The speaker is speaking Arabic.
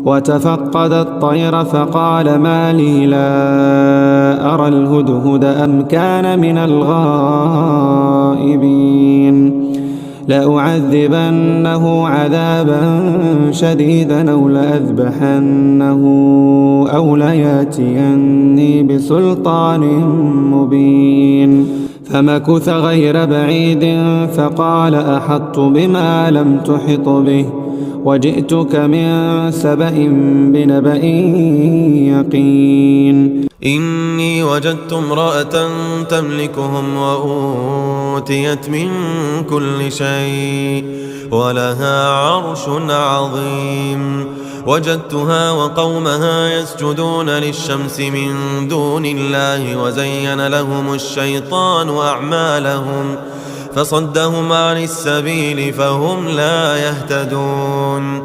وتفقد الطير فقال ما لي لا أرى الهدهد أم كان من الغائبين لأعذبنه عذابا شديدا أو لأذبحنه أو لياتيني بسلطان مبين فمكث غير بعيد فقال أحطت بما لم تحط به وجئتك من سبأ بنبأ يقين إني وجدت امرأة تملكهم وأوتيت من كل شيء ولها عرش عظيم وجدتها وقومها يسجدون للشمس من دون الله وزين لهم الشيطان أعمالهم فصدهم عن السبيل فهم لا يهتدون